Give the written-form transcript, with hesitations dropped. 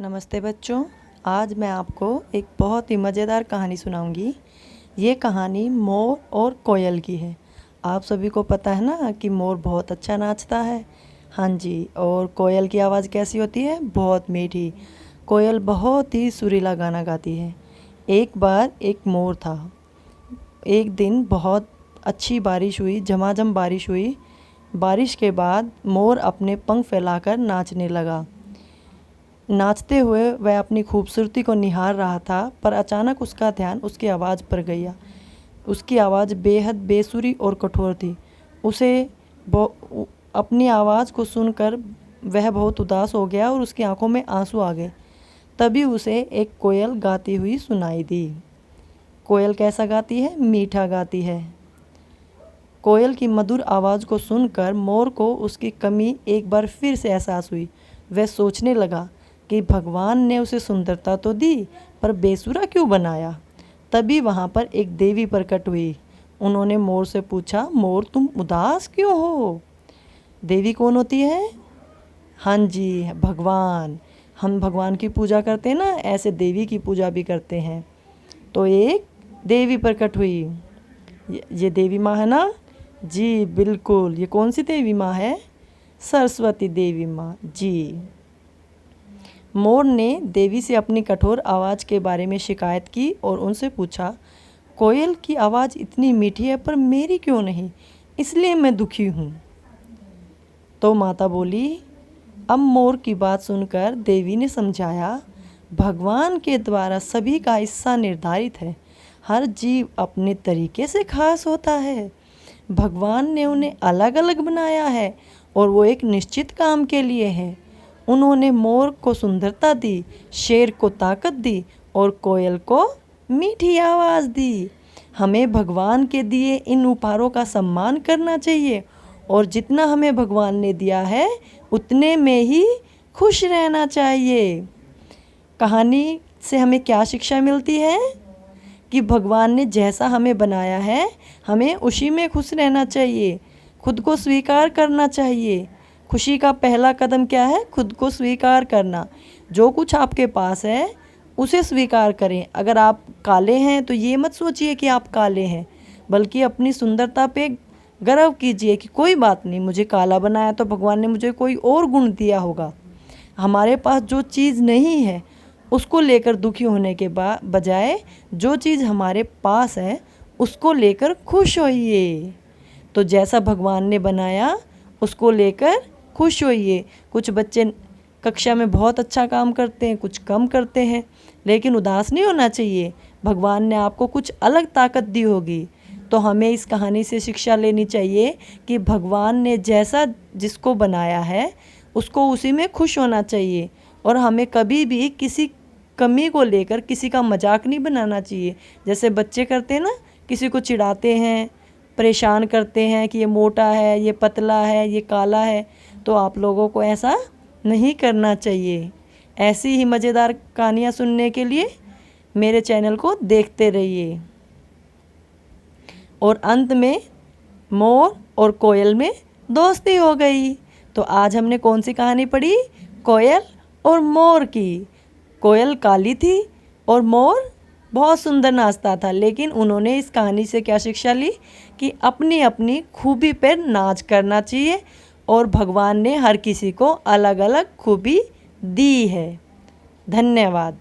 नमस्ते बच्चों। आज मैं आपको एक बहुत ही मज़ेदार कहानी सुनाऊंगी। ये कहानी मोर और कोयल की है। आप सभी को पता है ना कि मोर बहुत अच्छा नाचता है। हाँ जी, और कोयल की आवाज़ कैसी होती है? बहुत मीठी। कोयल बहुत ही सुरीला गाना गाती है। एक बार एक मोर था। एक दिन बहुत अच्छी बारिश हुई, झमाझम बारिश हुई। बारिश के बाद मोर अपने पंख फैलाकर नाचने लगा। नाचते हुए वह अपनी खूबसूरती को निहार रहा था, पर अचानक उसका ध्यान उसकी आवाज़ पर गया। उसकी आवाज़ बेहद बेसुरी और कठोर थी। उसे अपनी आवाज़ को सुनकर वह बहुत उदास हो गया और उसकी आंखों में आंसू आ गए। तभी उसे एक कोयल गाती हुई सुनाई दी। कोयल कैसा गाती है? मीठा गाती है। कोयल की मधुर आवाज़ को सुनकर मोर को उसकी कमी एक बार फिर से एहसास हुई। वह सोचने लगा कि भगवान ने उसे सुंदरता तो दी, पर बेसुरा क्यों बनाया। तभी वहाँ पर एक देवी प्रकट हुई। उन्होंने मोर से पूछा, मोर तुम उदास क्यों हो? देवी कौन होती है? हाँ जी, भगवान। हम भगवान की पूजा करते हैं ना, ऐसे देवी की पूजा भी करते हैं। तो एक देवी प्रकट हुई। ये देवी माँ है ना? जी बिल्कुल। ये कौन सी देवी माँ है? सरस्वती देवी माँ जी। मोर ने देवी से अपनी कठोर आवाज़ के बारे में शिकायत की और उनसे पूछा, कोयल की आवाज़ इतनी मीठी है पर मेरी क्यों नहीं, इसलिए मैं दुखी हूँ। तो माता बोली। अब मोर की बात सुनकर देवी ने समझाया, भगवान के द्वारा सभी का हिस्सा निर्धारित है। हर जीव अपने तरीके से खास होता है। भगवान ने उन्हें अलग अलग बनाया है और वो एक निश्चित काम के लिए है। उन्होंने मोर को सुंदरता दी, शेर को ताकत दी और कोयल को मीठी आवाज़ दी। हमें भगवान के दिए इन उपहारों का सम्मान करना चाहिए और जितना हमें भगवान ने दिया है उतने में ही खुश रहना चाहिए। कहानी से हमें क्या शिक्षा मिलती है? कि भगवान ने जैसा हमें बनाया है हमें उसी में खुश रहना चाहिए। खुद को स्वीकार करना चाहिए। खुशी का पहला कदम क्या है? खुद को स्वीकार करना। जो कुछ आपके पास है उसे स्वीकार करें। अगर आप काले हैं तो ये मत सोचिए कि आप काले हैं, बल्कि अपनी सुंदरता पे गर्व कीजिए कि कोई बात नहीं, मुझे काला बनाया तो भगवान ने मुझे कोई और गुण दिया होगा। हमारे पास जो चीज़ नहीं है उसको लेकर दुखी होने के बजाय जो चीज़ हमारे पास है उसको लेकर खुश होइए। तो जैसा भगवान ने बनाया उसको लेकर खुश होइए। कुछ बच्चे कक्षा में बहुत अच्छा काम करते हैं, कुछ कम करते हैं, लेकिन उदास नहीं होना चाहिए। भगवान ने आपको कुछ अलग ताकत दी होगी। तो हमें इस कहानी से शिक्षा लेनी चाहिए कि भगवान ने जैसा जिसको बनाया है उसको उसी में खुश होना चाहिए और हमें कभी भी किसी कमी को लेकर किसी का मजाक नहीं बनाना चाहिए। जैसे बच्चे करते हैं ना, किसी को चिढ़ाते हैं, परेशान करते हैं कि ये मोटा है, ये पतला है, ये काला है। तो आप लोगों को ऐसा नहीं करना चाहिए। ऐसी ही मज़ेदार कहानियाँ सुनने के लिए मेरे चैनल को देखते रहिए। और अंत में मोर और कोयल में दोस्ती हो गई। तो आज हमने कौन सी कहानी पढ़ी? कोयल और मोर की। कोयल काली थी और मोर बहुत सुंदर नाचता था, लेकिन उन्होंने इस कहानी से क्या शिक्षा ली कि अपनी अपनी खूबी पर नाच करना चाहिए और भगवान ने हर किसी को अलग अलग खूबी दी है। धन्यवाद।